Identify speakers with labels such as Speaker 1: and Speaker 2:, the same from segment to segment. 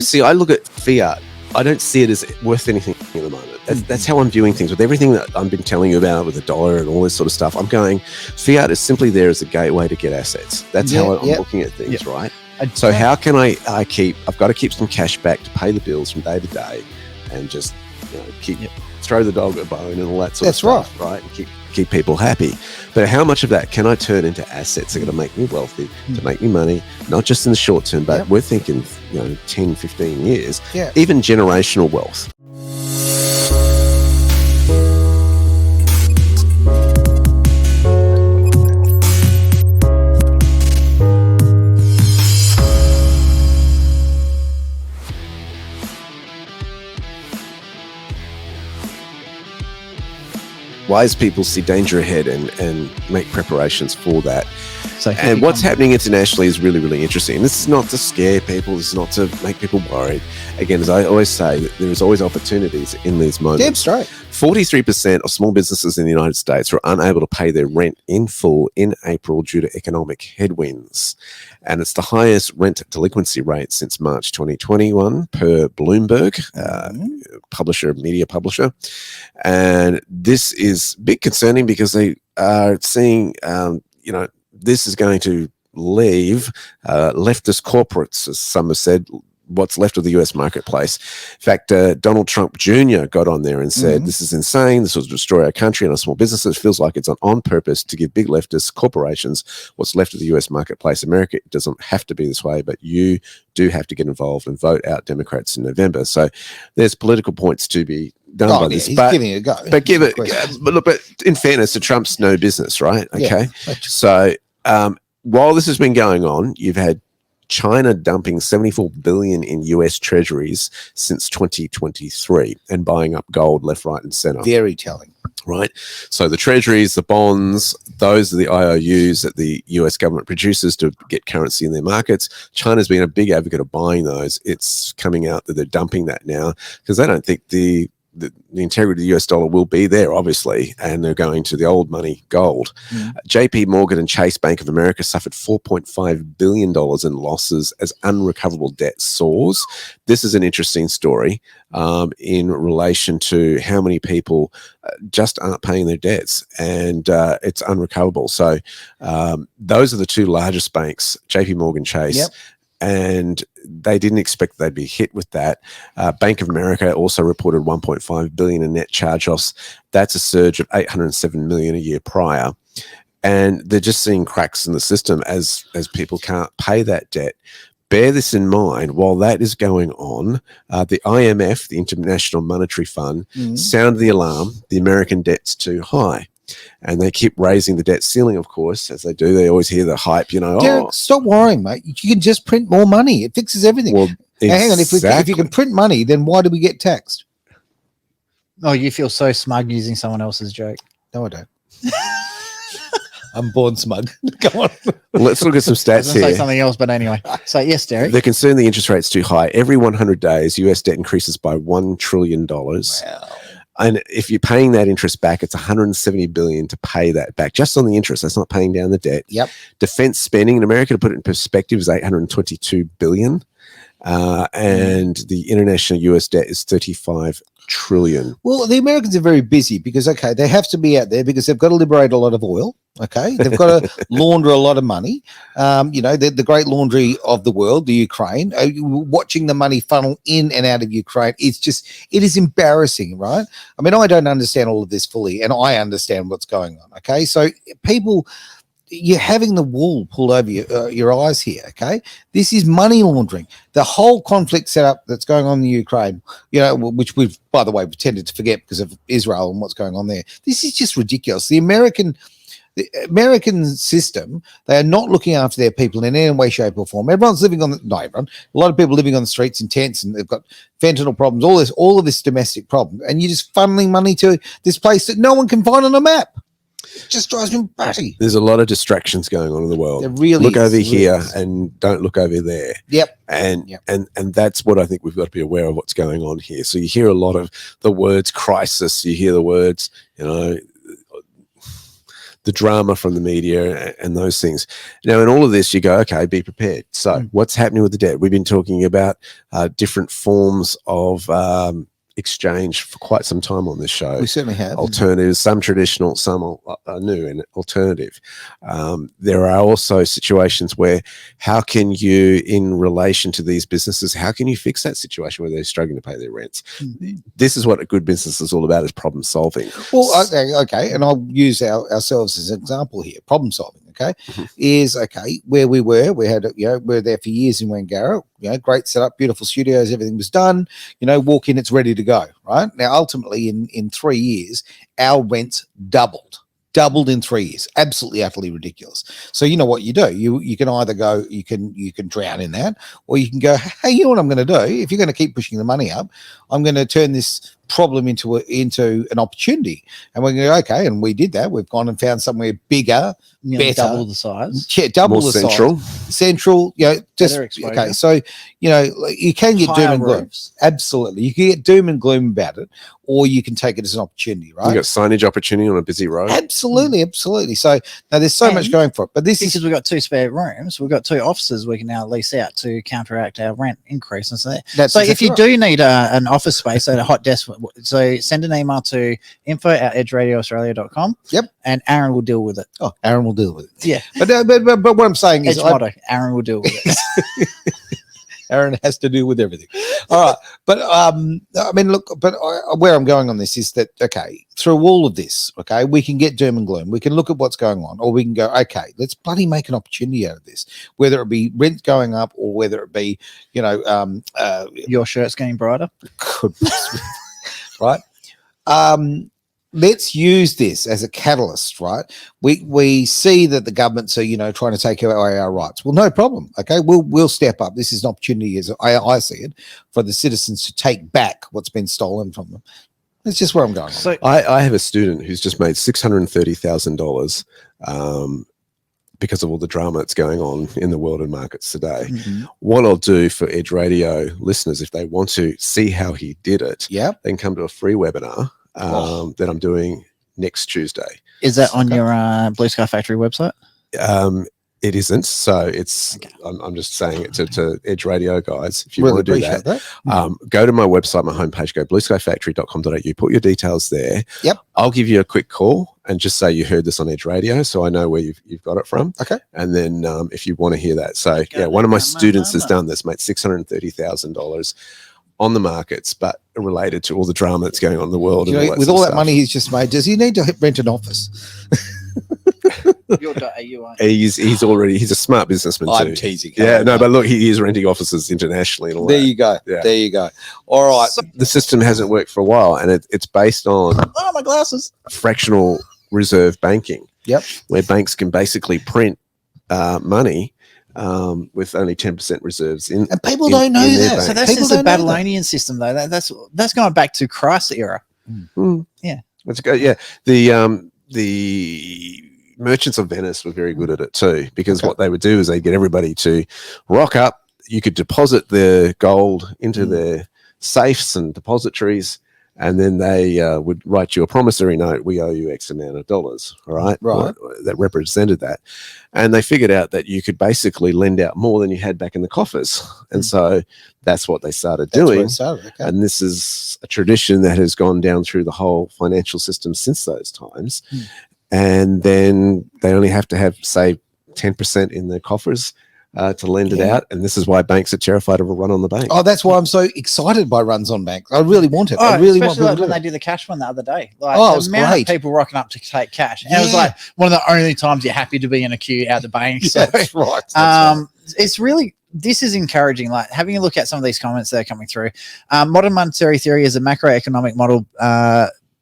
Speaker 1: see, I look at fiat. I don't see it as worth anything at the moment. That's how I'm viewing things. With everything that I've been telling you about with the dollar and all this sort of stuff, I'm going, fiat is simply there as a gateway to get assets. That's how I'm looking at things, right? So how can I've got to keep some cash back to pay the bills from day to day and just throw the dog a bone and all that sort of stuff, right? And keep people happy. But how much of that can I turn into assets that are going to make me wealthy, to make me money, not just in the short term, but we're thinking, 10, 15 years, even generational wealth. Wise people see danger ahead and make preparations for that. And what's happening internationally is really, really interesting. This is not to scare people. This is not to make people worried. Again, as I always say, there is always opportunities in these moments.
Speaker 2: Damn straight.
Speaker 1: 43% of small businesses in the United States were unable to pay their rent in full in April due to economic headwinds. And it's the highest rent delinquency rate since March 2021 per Bloomberg, media publisher. And this is big concerning because they are seeing, this is going to leave leftist corporates, as some have said, what's left of the US marketplace. In fact, Donald Trump Jr. got on there and said, this is insane. This will destroy our country and our small businesses. It feels like it's on purpose to give big leftist corporations what's left of the US marketplace. America, it doesn't have to be this way, but you do have to get involved and vote out Democrats in November. So there's political points to be done by this.
Speaker 2: He's giving it a go.
Speaker 1: But in fairness to Trump's no business, right? Okay. Yeah. So while this has been going on, you've had China dumping $74 billion in US treasuries since 2023 and buying up gold left, right, and center.
Speaker 2: Very telling.
Speaker 1: Right. So the treasuries, the bonds, those are the IOUs that the US government produces to get currency in their markets. China's been a big advocate of buying those. It's coming out that they're dumping that now because they don't think the integrity of the US dollar will be there, obviously, and they're going to the old money, gold. JP Morgan and Chase Bank of America suffered $4.5 billion in losses as unrecoverable debt soars. This is an interesting story in relation to how many people just aren't paying their debts, and it's unrecoverable. So those are the two largest banks, JP Morgan, Chase, and they didn't expect they'd be hit with that. Bank of America also reported $1.5 billion in net charge-offs. That's a surge of $807 million a year prior. And they're just seeing cracks in the system as people can't pay that debt. Bear this in mind, while that is going on, the IMF, the International Monetary Fund, sounded the alarm, the American debt's too high. And they keep raising the debt ceiling, of course, as they do. They always hear the hype,
Speaker 2: Derek, stop worrying, mate. You can just print more money. It fixes everything. Well, now, hang on. If you can print money, then why do we get taxed?
Speaker 3: Oh, you feel so smug using someone else's joke.
Speaker 2: No, I don't. I'm born smug. Go on.
Speaker 1: Let's look at some stats here.
Speaker 3: Say something else, but anyway. So, yes, Derek.
Speaker 1: They're concerned the interest rate's too high. Every 100 days, US debt increases by $1 trillion. Wow. And if you're paying that interest back, it's $170 billion to pay that back, just on the interest. That's not paying down the debt.
Speaker 2: Yep.
Speaker 1: Defense spending in America, to put it in perspective, is $822 billion. And the international US debt is $35 trillion.
Speaker 2: Well, the Americans are very busy because, they have to be out there because they've got to liberate a lot of oil. Okay, they've got to launder a lot of money. The great laundry of the world, the Ukraine. Watching the money funnel in and out of Ukraine, it is embarrassing, right? I mean, I don't understand all of this fully, and I understand what's going on. Okay, so people, you're having the wool pulled over your eyes here. Okay, this is money laundering. The whole conflict setup that's going on in the Ukraine, which we've, by the way, tended to forget because of Israel and what's going on there. This is just ridiculous. The American system, they are not looking after their people in any way, shape, or form. Everyone's living on not everyone. A lot of people living on the streets in tents, and they've got fentanyl problems. All of this domestic problem, and you're just funneling money to this place that no one can find on a map. It just drives me batty.
Speaker 1: There's a lot of distractions going on in the world.
Speaker 2: There really
Speaker 1: look over here and don't look over there.
Speaker 2: Yep.
Speaker 1: And that's what I think we've got to be aware of what's going on here. So you hear a lot of the words crisis. You hear the words, the drama from the media and those things. Now, in all of this, you go, okay, be prepared. So what's happening with the debt? We've been talking about different forms of exchange for quite some time on this show.
Speaker 2: We certainly have.
Speaker 1: Alternatives, some traditional, some are new and alternative. There are also situations where how can you, in relation to these businesses, how can you fix that situation where they're struggling to pay their rents? This is what a good business is all about, is problem solving.
Speaker 2: Well, okay, and I'll use ourselves as an example here. Problem solving, okay, is where we had, we were there for years in Wangara, great setup, beautiful studios, everything was done, walk in, it's ready to go, right? Now, ultimately, in 3 years, our rents doubled in 3 years. Absolutely, utterly ridiculous. So you know what you do? You can either go, you can drown in that, or you can go, hey, you know what I'm going to do? If you're going to keep pushing the money up, I'm going to turn this problem into an opportunity. And we're going to go, okay, and we did that. We've gone and found somewhere bigger, better,
Speaker 3: double the size.
Speaker 2: Yeah, double
Speaker 1: more
Speaker 2: the
Speaker 1: central.
Speaker 2: size. Central, just okay. So you can get
Speaker 3: Higher
Speaker 2: doom and gloom.
Speaker 3: roofs.
Speaker 2: Absolutely, you can get doom and gloom about it, or you can take it as an opportunity, right?
Speaker 1: You got signage opportunity on a busy road.
Speaker 2: Absolutely. So now there's so much going for it, but
Speaker 3: because we've got 2 spare rooms, we've got 2 offices we can now lease out to counteract our rent increase. And so if you do need an office space at a hot desk, so send an email to info@edgeradioaustralia.com.
Speaker 2: Yep,
Speaker 3: and Aaron will deal with it.
Speaker 2: Oh, Aaron will deal with it.
Speaker 3: Yeah,
Speaker 2: but what I'm saying is,
Speaker 3: motto: Aaron will deal with it.
Speaker 2: Aaron has to deal with everything. All right. But where I'm going on this is that, through all of this, we can get doom and gloom. We can look at what's going on, or we can go, let's bloody make an opportunity out of this, whether it be rent going up or whether it be,
Speaker 3: your shirt's getting brighter.
Speaker 2: Could possibly, right? Let's use this as a catalyst, right? We see that the governments are, trying to take away our rights. Well, no problem. Okay, we'll step up. This is an opportunity, as I see it, for the citizens to take back what's been stolen from them. That's just where I'm going.
Speaker 1: So I have a student who's just made $630,000 because of all the drama that's going on in the world and markets today. What I'll do for Edge Radio listeners, if they want to see how he did it, they can come to a free webinar that I'm doing next Tuesday.
Speaker 3: Is that on your Blu Sky Factory website?
Speaker 1: It isn't. So it's, I'm just saying it to Edge Radio guys. If you want to do that, go to my website, my homepage, go blueskyfactory.com.au, put your details there.
Speaker 2: Yep.
Speaker 1: I'll give you a quick call and just say you heard this on Edge Radio, so I know where you've got it from.
Speaker 2: Okay.
Speaker 1: And then if you want to hear that. So one of my students has done this, made $630,000 on the markets, but related to all the drama that's going on in the world.
Speaker 2: With all that money he's just made, does he need to rent an office?
Speaker 1: He's a smart businessman too.
Speaker 2: I'm teasing.
Speaker 1: But look, he is renting offices internationally and all
Speaker 2: that. You go. Yeah. There you go. All right.
Speaker 1: So the system hasn't worked for a while, and it's based on
Speaker 3: my glasses.
Speaker 1: Fractional reserve banking.
Speaker 2: Yep. Where
Speaker 1: banks can basically print money with only 10% reserves in,
Speaker 2: and people don't know that.
Speaker 3: So that's just a Babylonian system, though. That's going back to Christ's era. Yeah,
Speaker 1: that's good. Yeah, the merchants of Venice were very good at it too, because what they would do is they get everybody to rock up. You could deposit the gold into their safes and depositories, and then they would write you a promissory note. We owe you X amount of dollars. All right. That represented that. And they figured out that you could basically lend out more than you had back in the coffers. And so that's what they started doing. And this is a tradition that has gone down through the whole financial system since those times. And then they only have to have, say, 10% in their coffers to lend it out, and this is why banks are terrified of a run on the bank.
Speaker 2: Oh, that's why I'm so excited by runs on banks. I really want it.
Speaker 3: I really want it. When they do the cash one the other day, it was great. People rocking up to take cash, and it was like one of the only times you're happy to be in a queue at the bank. So,
Speaker 2: that's right. That's
Speaker 3: it's really, this is encouraging. Like having a look at some of these comments that are coming through. Modern monetary theory is a macroeconomic model.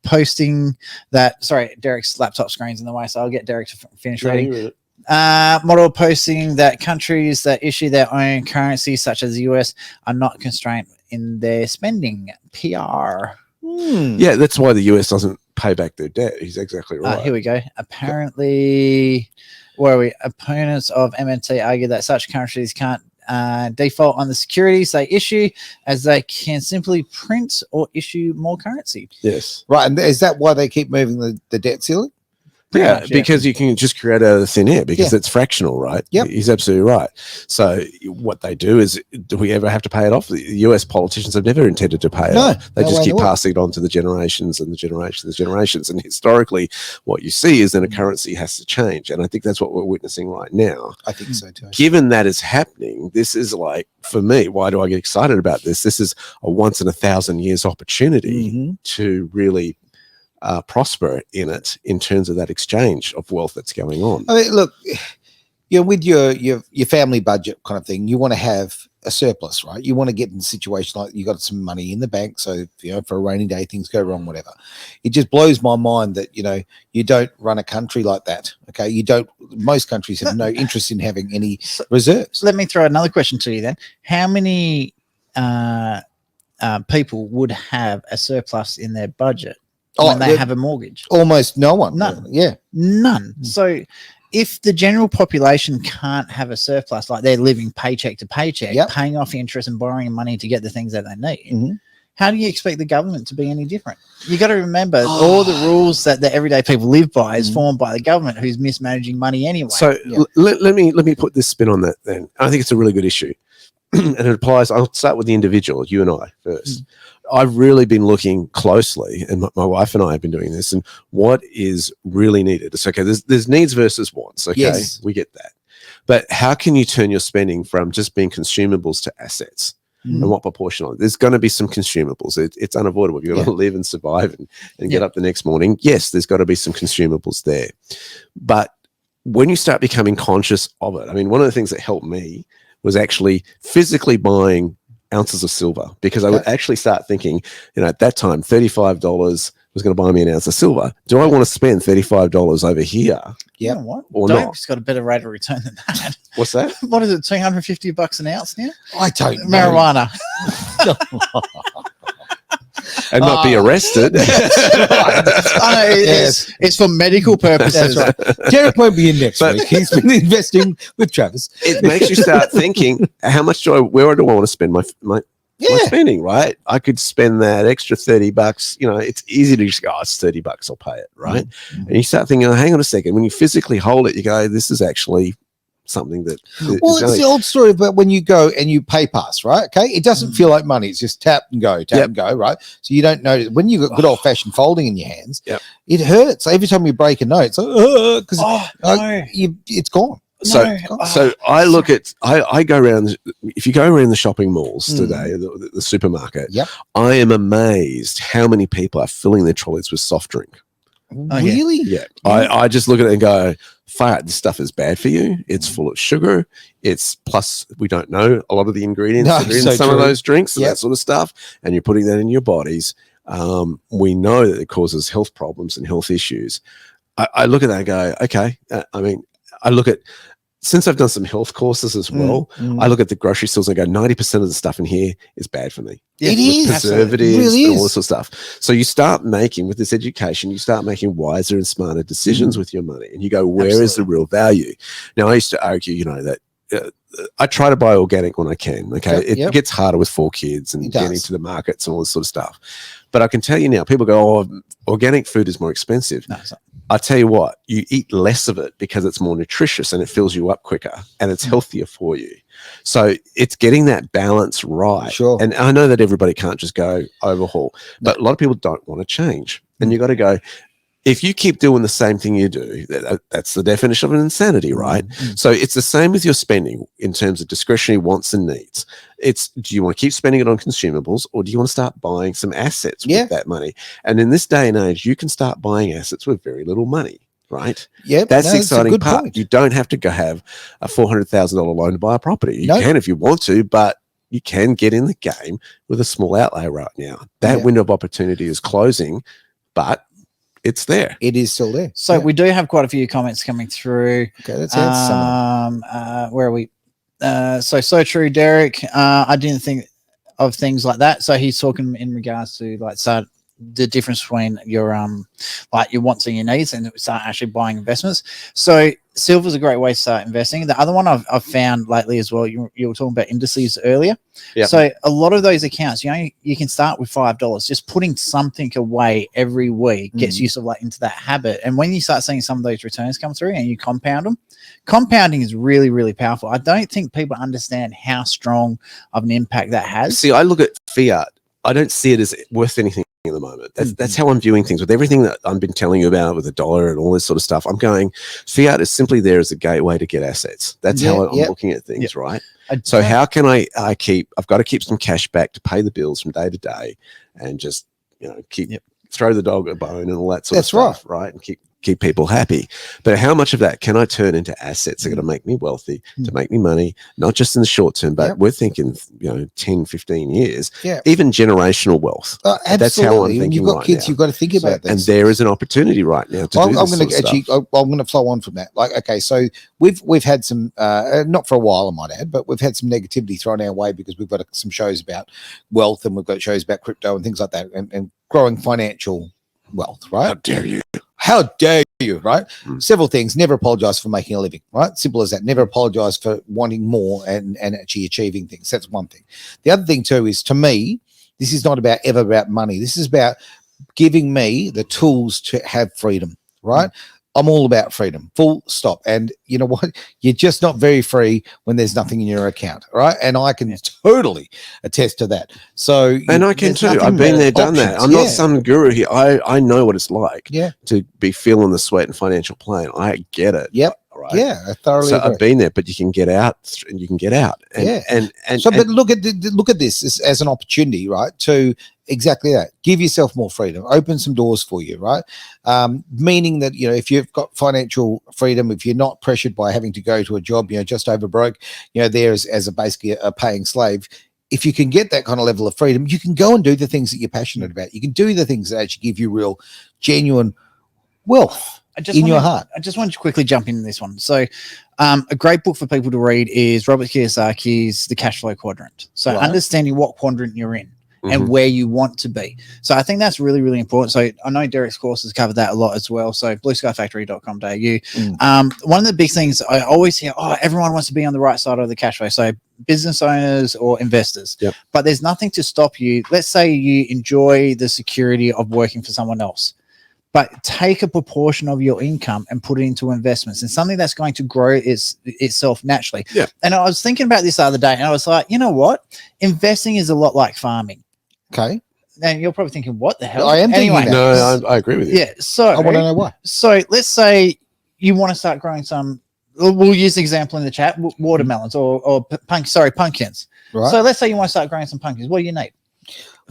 Speaker 3: Posting that. Sorry, Derek's laptop screen's in the way, so I'll get Derek to finish reading. Model posting that countries that issue their own currency, such as the US, are not constrained in their spending. PR.
Speaker 1: Yeah, that's why the US doesn't pay back their debt. He's exactly right.
Speaker 3: Here we go. Apparently, where are we? Opponents of MNT argue that such countries can't default on the securities they issue, as they can simply print or issue more currency.
Speaker 1: Yes.
Speaker 2: Right. And is that why they keep moving the debt ceiling?
Speaker 3: Pretty
Speaker 1: Yeah,
Speaker 3: much,
Speaker 1: because you can just create out of thin air because it's fractional, right?
Speaker 2: Yep.
Speaker 1: He's absolutely right. So what they do is, do we ever have to pay it off? The US politicians have never intended to pay it
Speaker 2: No,
Speaker 1: off. They
Speaker 2: no
Speaker 1: just
Speaker 2: way in
Speaker 1: keep
Speaker 2: the world.
Speaker 1: passing it on to the generations and the generations and the generations. And historically, what you see is then a currency has to change. And I think that's what we're witnessing right now.
Speaker 2: I think so too.
Speaker 1: Given that is happening, this is like, for me, why do I get excited about this? This is a once in 1,000 years opportunity
Speaker 2: Mhm.
Speaker 1: to really prosper in it in terms of that exchange of wealth that's going on.
Speaker 2: I mean, look, with your family budget kind of thing, you want to have a surplus, right? You want to get in a situation like you got some money in the bank, so for a rainy day, things go wrong, whatever. It just blows my mind that you don't run a country like that. Okay, you don't. Most countries have no interest in having any reserves.
Speaker 3: Let me throw another question to you then. How many people would have a surplus in their budget when they have a mortgage?
Speaker 2: Almost no one.
Speaker 3: None.
Speaker 2: Yeah.
Speaker 3: None. So if the general population can't have a surplus, like they're living paycheck to paycheck, paying off interest and borrowing money to get the things that they need, how do you expect the government to be any different? You got to remember all the rules that the everyday people live by is formed by the government, who's mismanaging money anyway.
Speaker 1: So let me put this spin on that then. I think it's a really good issue. And it applies. I'll start with the individual, you and I first. I've really been looking closely, and my wife and I have been doing this, and what is really needed. It's okay. There's needs versus wants. Okay.
Speaker 2: Yes.
Speaker 1: We get that. But how can you turn your spending from just being consumables to assets? And what proportion? There's going to be some consumables. It's unavoidable. You've got to live and survive and get up the next morning. Yes, there's got to be some consumables there. But when you start becoming conscious of it, I mean, one of the things that helped me was actually physically buying ounces of silver, because I would actually start thinking, at that time, $35 was going to buy me an ounce of silver. Do I want to spend $35 over here?
Speaker 3: You know what?
Speaker 1: Or
Speaker 3: Dope's got a better rate of return than that.
Speaker 1: What's that?
Speaker 3: What is it, $250 an ounce now?
Speaker 2: I don't know.
Speaker 3: Marijuana.
Speaker 1: And not be arrested.
Speaker 3: I know, it's for medical purposes.
Speaker 2: That's right. Derek won't be in next week. He's been investing with Travis.
Speaker 1: It makes you start thinking, where do I want to spend my spending, right? I could spend that extra $30. It's easy to just go, it's $30, I'll pay it, right? And you start thinking, hang on a second. When you physically hold it, you go, this is actually something that
Speaker 2: it's the old story about when you go and you pay pass, right? Okay, it doesn't feel like money. It's just tap and go, right? So you don't notice when you got good old fashioned folding in your hands. It hurts every time you break a note. It's like, because it's gone.
Speaker 1: So I look at I go around. If you go around the shopping malls today, the supermarket, I am amazed how many people are filling their trolleys with soft drink.
Speaker 2: Really?
Speaker 1: Yeah. I just look at it and go, fire, this stuff is bad for you. It's full of sugar. Plus we don't know a lot of the ingredients that are in some of those drinks and that sort of stuff. And you're putting that in your bodies. We know that it causes health problems and health issues. I look at that and go, okay. I look at, since I've done some health courses as well, I look at the grocery stores and I go, 90% of the stuff in here is bad for me.
Speaker 2: It is.
Speaker 1: Preservatives
Speaker 2: really
Speaker 1: and all this sort of stuff. So you start making, with this education, you start making wiser and smarter decisions with your money. And you go, where is the real value? Now, I used to argue, that I try to buy organic when I can. Okay. It gets harder with 4 kids and getting to the markets and all this sort of stuff. But I can tell you now, people go, organic food is more expensive. No, it's not. I tell you what, you eat less of it because it's more nutritious and it fills you up quicker and it's healthier for you. So it's getting that balance right.
Speaker 2: Sure.
Speaker 1: And I know that everybody can't just go overhaul, but a lot of people don't want to change. And you got to go, if you keep doing the same thing you do, that's the definition of an insanity, right? So it's the same with your spending in terms of discretionary wants and needs. Do you want to keep spending it on consumables, or do you want to start buying some assets with that money? And in this day and age, you can start buying assets with very little money, right?
Speaker 2: Yeah,
Speaker 1: that's the exciting part.
Speaker 2: Point.
Speaker 1: You don't have to go have a $400,000 loan to buy a property. You can if you want to, but you can get in the game with a small outlay right now. That window of opportunity is closing, but it's there.
Speaker 2: It is still there.
Speaker 3: So we do have quite a few comments coming through.
Speaker 2: Okay, let's add some.
Speaker 3: Where are we? So true, Derek. I didn't think of things like that. So he's talking in regards to like the difference between your like your wants and your needs, and start actually buying investments. So silver's a great way to start investing. The other one I've found lately as well, you were talking about indices earlier.
Speaker 1: Yeah.
Speaker 3: So a lot of those accounts, you can start with $5. Just putting something away every week gets you sort of like into that habit. And when you start seeing some of those returns come through and you compound them, compounding is really, really powerful. I don't think people understand how strong of an impact that has.
Speaker 1: See, I look at fiat. I don't see it as worth anything at the moment. That's how I'm viewing things with everything that I've been telling you about with the dollar and all this sort of stuff. I'm going, fiat is simply there as a gateway to get assets. That's how I'm looking at things, right? So how can I've got to keep some cash back to pay the bills from day to day, and just, throw the dog a bone and all that sort of stuff, right? And keep people happy. But how much of that can I turn into assets that are going to make me wealthy, to make me money, not just in the short term, but we're thinking, 10, 15 years, even generational wealth.
Speaker 2: Absolutely.
Speaker 1: That's how I'm thinking.
Speaker 2: When you've got kids,
Speaker 1: now.
Speaker 2: you've got to think about this.
Speaker 1: And there is an opportunity right now to do this sort of stuff.
Speaker 2: I'm going to flow on from that. Like, okay, so we've had some, not for a while, I might add, but we've had some negativity thrown our way because we've got some shows about wealth, and we've got shows about crypto and things like that, and growing financial wealth, right?
Speaker 1: How dare you?
Speaker 2: How dare you, right? Several things. Never apologize for making a living, right? Simple as that. Never apologize for wanting more and actually achieving things. That's one thing. The other thing too is, to me, this is not ever about money. This is about giving me the tools to have freedom, right? I'm all about freedom, full stop. And you know what? You're just not very free when there's nothing in your account, right? And I can totally attest to that. So,
Speaker 1: and I can too. I've been there, done that. I'm not some guru here. I know what it's like to be feeling the sweat and financial pain. I get it.
Speaker 2: Yep.
Speaker 1: Right.
Speaker 2: Yeah, I thoroughly agree.
Speaker 1: I've been there, but you can get out, and you can get out.
Speaker 2: But look at this as an opportunity, right? To exactly that. Give yourself more freedom. Open some doors for you, right? Meaning that, if you've got financial freedom, if you're not pressured by having to go to a job, just over broke, there as basically a paying slave. If you can get that kind of level of freedom, you can go and do the things that you're passionate about. You can do the things that actually give you real, genuine wealth. Your heart.
Speaker 3: I just wanted to quickly jump into this one. So a great book for people to read is Robert Kiyosaki's The Cash Flow Quadrant. So understanding what quadrant you're in and where you want to be. So I think that's really, really important. So I know Derek's courses cover that a lot as well. So bluskyfactory.com.au. One of the big things I always hear, everyone wants to be on the right side of the cash flow. So business owners or investors, but there's nothing to stop you. Let's say you enjoy the security of working for someone else, but take a proportion of your income and put it into investments and something that's going to grow itself naturally. Yeah. And I was thinking about this the other day, and I was like, you know what? Investing is a lot like farming.
Speaker 2: Okay.
Speaker 3: And you're probably thinking, what the hell?
Speaker 2: I am thinking that.
Speaker 1: No, I agree with you.
Speaker 3: Yeah. So
Speaker 2: I want to know why.
Speaker 3: So let's say you want to start growing some, we'll use the example in the chat, watermelons or pumpkins. Right. So let's say you want to start growing some pumpkins. What do you need?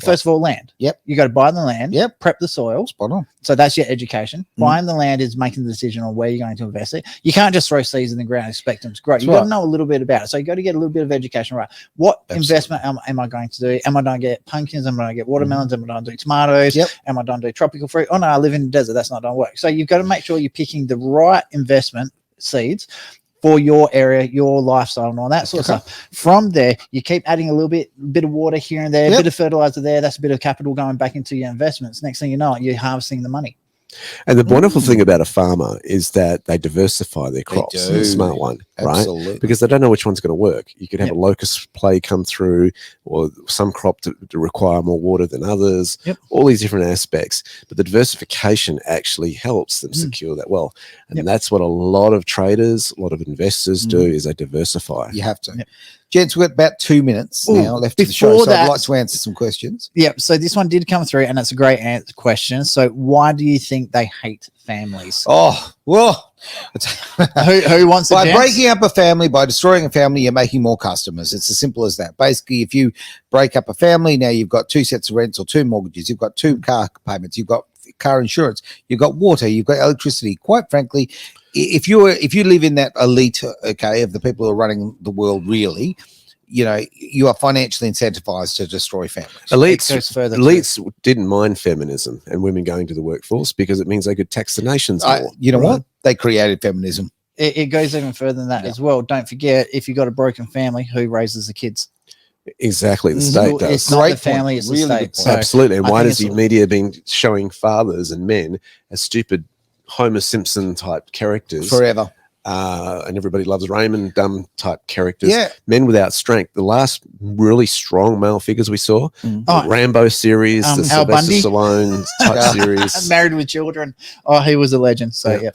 Speaker 3: First of all, land.
Speaker 2: Yep.
Speaker 3: You got to buy the land.
Speaker 2: Yep.
Speaker 3: Prep the soil.
Speaker 2: Spot on.
Speaker 3: So that's your education. Buying the land is making the decision on where you're going to invest it. You can't just throw seeds in the ground and expect them to grow. You've got to know a little bit about it. So you got to get a little bit of education right. What investment am I going to do? Am I going to get pumpkins? Am I going to get watermelons? Am I going to do tomatoes?
Speaker 2: Yep.
Speaker 3: Am I going to do tropical fruit? Oh no, I live in the desert. That's not going to work. So you've got to make sure you're picking the right investment seeds for your area, your lifestyle, and all that sort of stuff. From there, you keep adding a little bit of water here and there, a bit of fertilizer there. That's a bit of capital going back into your investments. Next thing you know, you're harvesting the money.
Speaker 1: And the wonderful thing about a farmer is that they diversify their crops. A smart one, right?
Speaker 2: Absolutely.
Speaker 1: Because they don't know which one's going to work. You could have a locust plague come through, or some crop to require more water than others, all these different aspects. But the diversification actually helps them secure that well. And that's what a lot of traders, a lot of investors do, is they diversify.
Speaker 2: You have to. Gents, we've got about 2 minutes now left of the show, so I'd like to answer some questions.
Speaker 3: Yep. So this one did come through, and it's a great question. So why do you think they hate families?
Speaker 2: Oh, well,
Speaker 3: who wants
Speaker 2: by breaking up a family, by destroying a family, you're making more customers. It's as simple as that. Basically, if you break up a family, now you've got 2 sets of rents or 2 mortgages, you've got 2 car payments, you've got car insurance, you've got water, you've got electricity. Quite frankly, if you live in that elite, of the people who are running the world, really, you are financially incentivized to destroy families.
Speaker 1: Elites didn't mind feminism and women going to the workforce because it means they could tax the nations more.
Speaker 2: You know what? They created feminism.
Speaker 3: It goes even further than that as well. Don't forget, if you've got a broken family, who raises the kids?
Speaker 1: Exactly, the state
Speaker 3: It's
Speaker 1: does.
Speaker 3: not
Speaker 2: Great
Speaker 3: the family,
Speaker 2: point.
Speaker 3: it's
Speaker 2: Really
Speaker 3: the
Speaker 2: good
Speaker 3: state.
Speaker 2: point.
Speaker 3: So
Speaker 1: Absolutely. And
Speaker 3: I
Speaker 1: why
Speaker 3: think
Speaker 1: does the
Speaker 3: it's-
Speaker 1: media been showing fathers and men as stupid Homer Simpson type characters?
Speaker 2: Forever.
Speaker 1: And everybody loves Raymond dumb type characters.
Speaker 2: Yeah.
Speaker 1: Men without strength. The last really strong male figures we saw,
Speaker 2: Mm.
Speaker 1: the
Speaker 3: Oh,
Speaker 1: Rambo series, the
Speaker 3: Al
Speaker 1: Sylvester
Speaker 3: Bundy?
Speaker 1: Stallone type
Speaker 2: Yeah.
Speaker 1: series.
Speaker 3: Married with Children. Oh, he was a legend. So
Speaker 1: Yeah.
Speaker 3: yeah.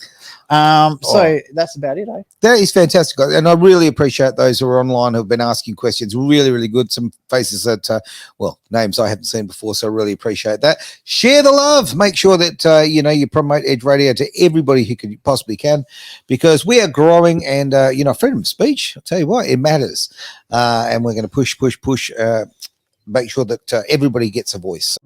Speaker 3: So
Speaker 2: Oh.
Speaker 3: that's about it, eh?
Speaker 2: That is fantastic, guys. And I really appreciate those who are online who've been asking questions. Really, really good. Some faces that, well, names I haven't seen before, so I really appreciate that. Share the love. Make sure that you promote Edge Radio to everybody who could possibly can, because we are growing, and freedom of speech. I'll tell you what, it matters, and we're going to push. Make sure that everybody gets a voice.